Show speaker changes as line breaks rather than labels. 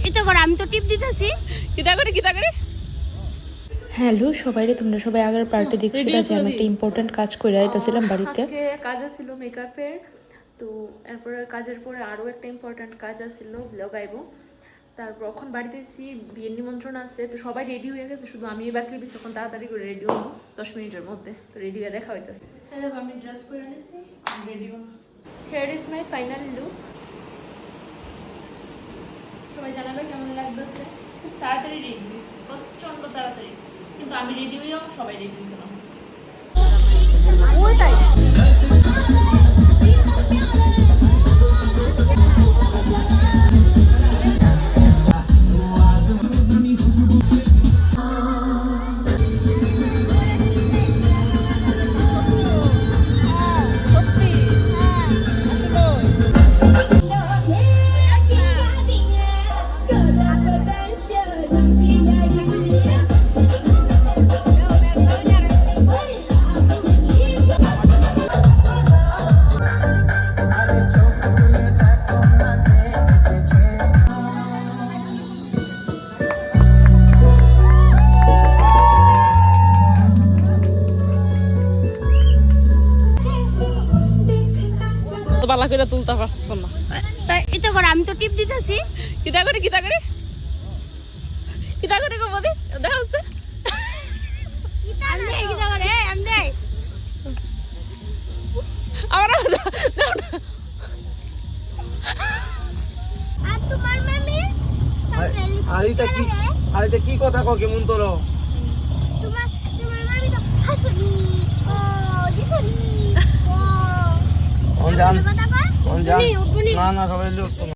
এটা করে আমি তো টিপ দিতেছি।
কিটা করে
হ্যালো সবাইরে, তোমরা সবাই আগের পার্টে দেখছিলা যে আমি একটা ইম্পর্টেন্ট কাজ করে আইতাছিলাম বাড়িতে।
আজকে কাজ ছিল মেকআপের, তো এরপরে কাজের পরে আরও একটা ইম্পর্টেন্ট কাজ ছিল, ব্লগ আইব। তারপর এখন বাড়িতে এসি, বিয়ের নিমন্ত্রণ আছে, তো সবাই রেডি হয়ে গেছে, শুধু আমি বাকি রয়েছি। এখন তাড়াতাড়ি করে রেডি হবো 10 মিনিটের মধ্যে, তো রেডি হয়ে দেখা হইতেছে। দেখো আমি ড্রেস পরে নিয়েছি, আমি রেডি হবো। Here is my final look. সবাই জানাবে কেমন লাগতেছে। খুব তাড়াতাড়ি রেডি হয়েছি, প্রচন্ড তাড়াতাড়ি, কিন্তু আমি রেডি হইয়াও সবাই রেডি হয়েছে না।
ওই তাই
বালা করে তুলতে পারছো না।
এটা করে আমি তো টিপ দিতেছি।
কিটা করে গো বদি দেখা হচ্ছে। আমার
আরে কি কথা কও কেমন তোর না না সবাই লোক